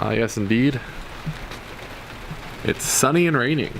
Yes, indeed. It's sunny and raining.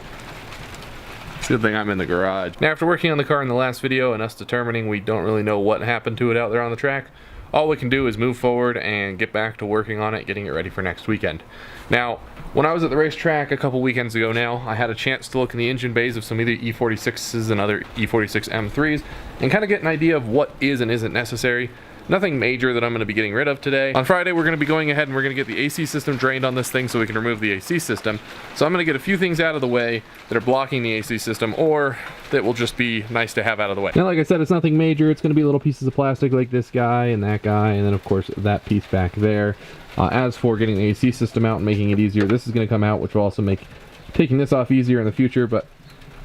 It's a good thing I'm in the garage. Now, after working on the car in the last video and us determining we don't really know what happened to it out there on the track, all we can do is move forward and get back to working on it, getting it ready for next weekend. Now, when I was at the racetrack a couple weekends ago now, I had a chance to look in the engine bays of some of the E46s and other E46 M3s and kind of get an idea of what is and isn't necessary. Nothing major that I'm going to be getting rid of today. On Friday, we're going to be going ahead and we're going to get the AC system drained on this thing so we can remove the AC system. So I'm going to get a few things out of the way that are blocking the AC system or that will just be nice to have out of the way. Now, like I said, it's nothing major. It's going to be little pieces of plastic like this guy and then of course that piece back there. As for getting the AC system out and making it easier, this is going to come out, which will also make taking this off easier in the future, but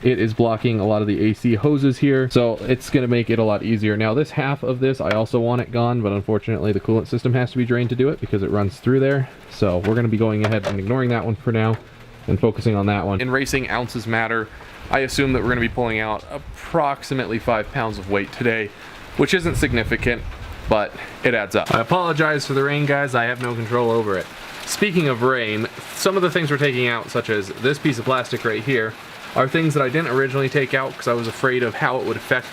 it is blocking a lot of the AC hoses here, so it's going to make it a lot easier. Now, this half of this, I also want it gone, but unfortunately the coolant system has to be drained to do it because it runs through there. So we're going to be going ahead and ignoring that one for now and focusing on that one. In racing, ounces matter. I assume that we're going to be pulling out approximately 5 pounds of weight today, which isn't significant, but it adds up. I apologize for the rain, guys. I have no control over it. Speaking of rain, some of the things we're taking out, such as this piece of plastic right here, are things that I didn't originally take out because I was afraid of how it would affect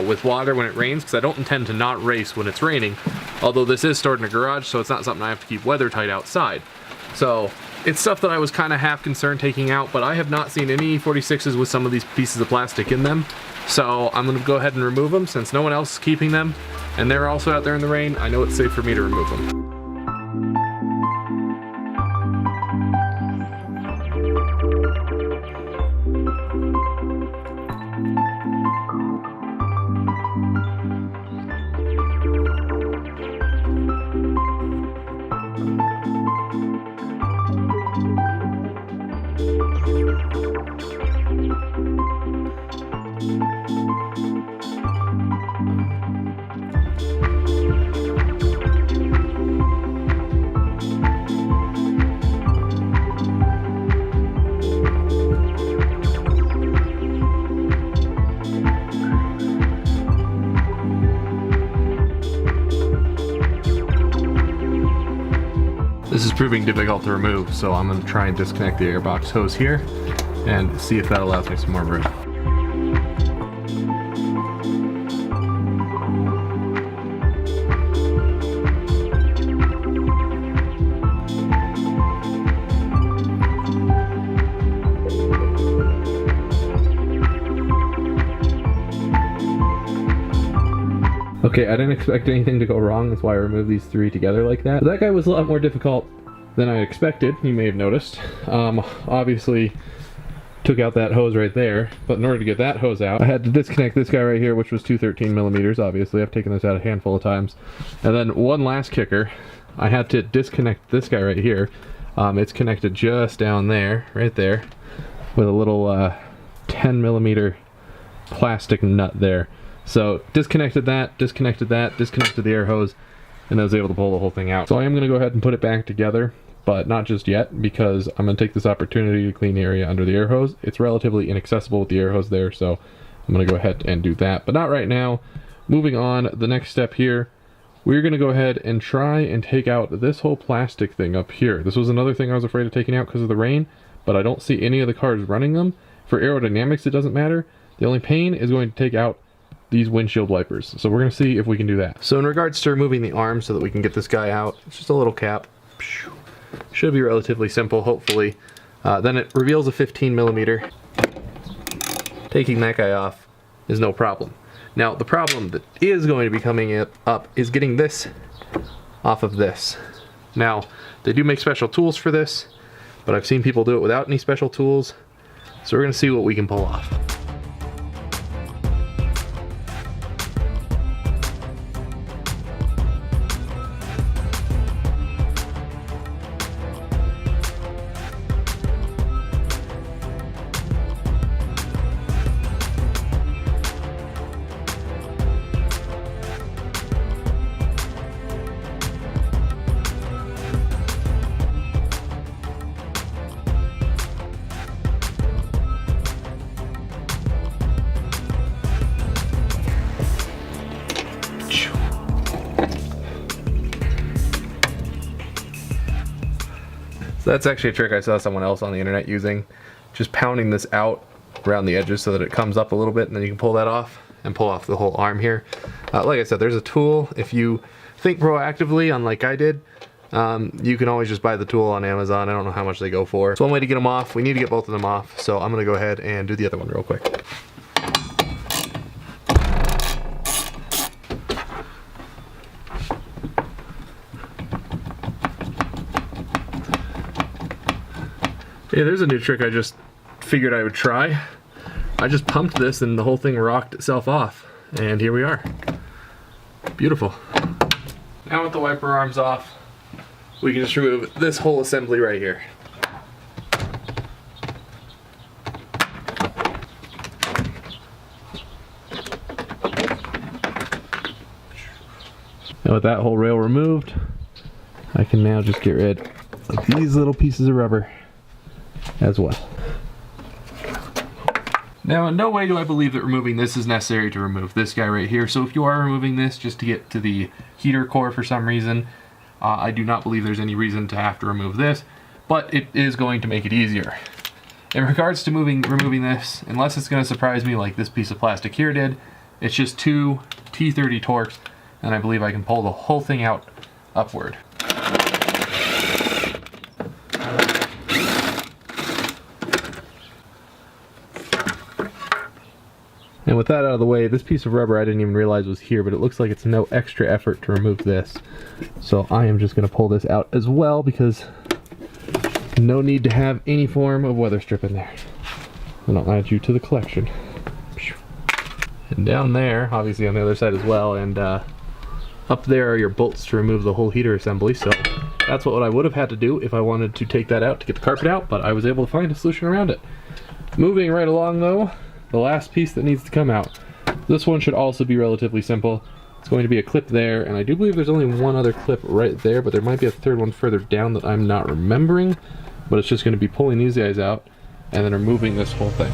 with water when it rains, because I don't intend to not race when it's raining, although this is stored in a garage, so it's not something I have to keep weather tight outside. So it's stuff that I was kind of half concerned taking out, but I have not seen any E46s with some of these pieces of plastic in them, so I'm going to go ahead and remove them since no one else is keeping them and they're also out there in the rain. I know it's safe for me to remove them. This is proving difficult to remove, so I'm going to try and disconnect the airbox hose here and see if that allows me some more room. Okay, I didn't expect anything to go wrong, that's why I removed these three together like that. But that guy was a lot more difficult than I expected, you may have noticed. Obviously took out that hose right there, but in order to get that hose out, I had to disconnect this guy right here, which was 213 millimeters, obviously. I've taken this out a handful of times. And then one last kicker, I had to disconnect this guy right here. It's connected just down there, right there, with a little 10 millimeter plastic nut there. So disconnected the air hose, and I was able to pull the whole thing out. So I am going to go ahead and put it back together, but not just yet, because I'm going to take this opportunity to clean the area under the air hose. It's relatively inaccessible with the air hose there, so I'm going to go ahead and do that. But not right now. Moving on, the next step here, we're going to go ahead and try and take out this whole plastic thing up here. This was another thing I was afraid of taking out because of the rain, but I don't see any of the cars running them. For aerodynamics, it doesn't matter. The only pain is going to take out these windshield wipers. So we're going to see if we can do that. So in regards to removing the arm so that we can get this guy out, it's just a little cap. Should be relatively simple, hopefully. Then it reveals a 15 millimeter. Taking that guy off is no problem. Now the problem that is going to be coming up is getting this off of this. Now they do make special tools for this, but I've seen people do it without any special tools. So we're going to see what we can pull off. That's actually a trick I saw someone else on the internet using. Just pounding this out around the edges so that it comes up a little bit, and then you can pull that off and pull off the whole arm here. Like I said, there's a tool. If you think proactively, unlike I did, you can always just buy the tool on Amazon. I don't know how much they go for. It's one way to get them off. We need to get both of them off, so I'm gonna go ahead and do the other one real quick. Yeah, there's a new trick I just figured I would try. I just pumped this and the whole thing rocked itself off. And here we are. Beautiful. Now with the wiper arms off, we can just remove this whole assembly right here. Now with that whole rail removed, I can now just get rid of these little pieces of rubber as well. Now, in no way do I believe that removing this is necessary to remove this guy right here. So if you are removing this just to get to the heater core for some reason, I do not believe there's any reason to have to remove this, but it is going to make it easier. In regards to removing this, unless it's going to surprise me like this piece of plastic here did, it's just 2 T30 Torx, and I believe I can pull the whole thing out upward. And with that out of the way, this piece of rubber I didn't even realize was here, but it looks like it's no extra effort to remove this. So I am just going to pull this out as well, because no need to have any form of weather strip in there. And I'll add you to the collection. And down there, obviously on the other side as well, and up there are your bolts to remove the whole heater assembly. So that's what I would have had to do if I wanted to take that out to get the carpet out, but I was able to find a solution around it. Moving right along though, the last piece that needs to come out. This one should also be relatively simple. It's going to be a clip there, and I do believe there's only one other clip right there, but there might be a third one further down that I'm not remembering. But it's just going to be pulling these guys out and then removing this whole thing.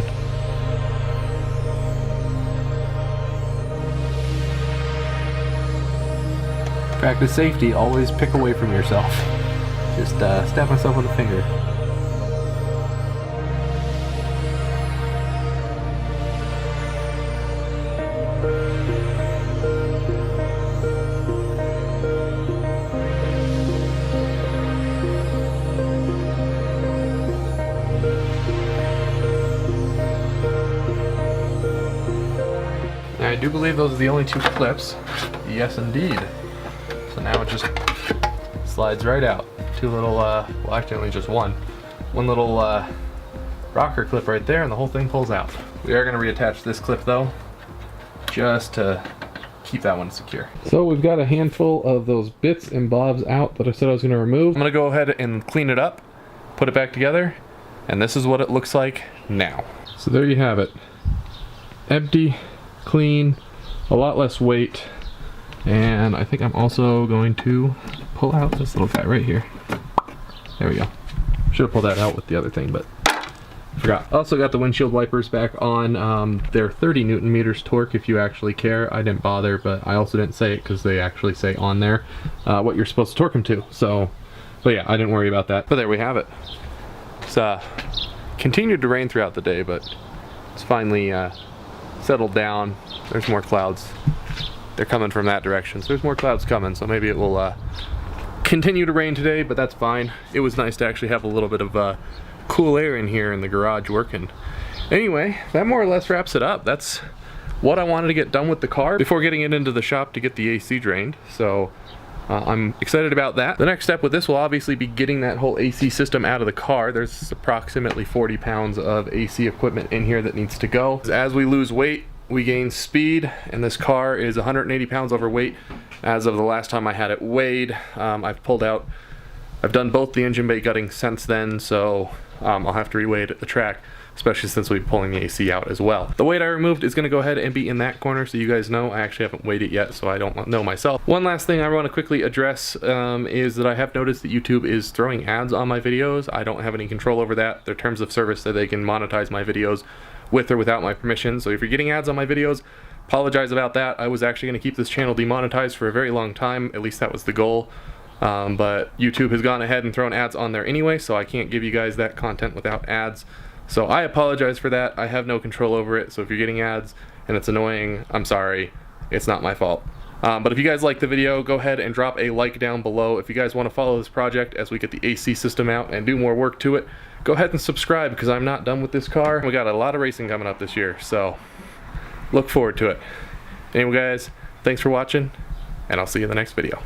Practice safety, always pick away from yourself. Just stab myself with a finger. I do believe those are the only 2 clips. Yes, indeed. So now it just slides right out. 2 little, well, actually only just one. One little rocker clip right there, and the whole thing pulls out. We are going to reattach this clip though, just to keep that one secure. So we've got a handful of those bits and bobs out that I said I was going to remove. I'm going to go ahead and clean it up, put it back together, and this is what it looks like now. So there you have it. Empty, clean, a lot less weight, and I think I'm also going to pull out this little guy right here. There we go. Should have pulled that out with the other thing, but forgot. Also got the windshield wipers back on. They're 30 Newton meters torque if you actually care. I didn't bother, but I also didn't say it because they actually say on there what you're supposed to torque them to. So, but yeah, I didn't worry about that. But there we have it. It's continued to rain throughout the day, but it's finally settled down. There's more clouds. They're coming from that direction, so there's more clouds coming, so maybe it will continue to rain today, but that's fine. It was nice to actually have a little bit of cool air in here in the garage working. Anyway, that more or less wraps it up. That's what I wanted to get done with the car before getting it into the shop to get the AC drained, so I'm excited about that. The next step with this will obviously be getting that whole AC system out of the car. There's approximately 40 pounds of AC equipment in here that needs to go. As we lose weight, we gain speed, and this car is 180 pounds overweight as of the last time I had it weighed. I've done both the engine bay gutting since then, so I'll have to reweigh it at the track, especially since we'll be pulling the AC out as well. The weight I removed is going to go ahead and be in that corner, so you guys know. I actually haven't weighed it yet, so I don't know myself. One last thing I want to quickly address is that I have noticed that YouTube is throwing ads on my videos. I don't have any control over that. Their terms of service that they can monetize my videos with or without my permission. So if you're getting ads on my videos, apologize about that. I was actually going to keep this channel demonetized for a very long time. At least that was the goal. But YouTube has gone ahead and thrown ads on there anyway, so I can't give you guys that content without ads. So I apologize for that. I have no control over it, so if you're getting ads and it's annoying, I'm sorry. It's not my fault. But if you guys like the video, go ahead and drop a like down below. If you guys want to follow this project as we get the AC system out and do more work to it, go ahead and subscribe, because I'm not done with this car. We got a lot of racing coming up this year, so look forward to it. Anyway guys, thanks for watching, and I'll see you in the next video.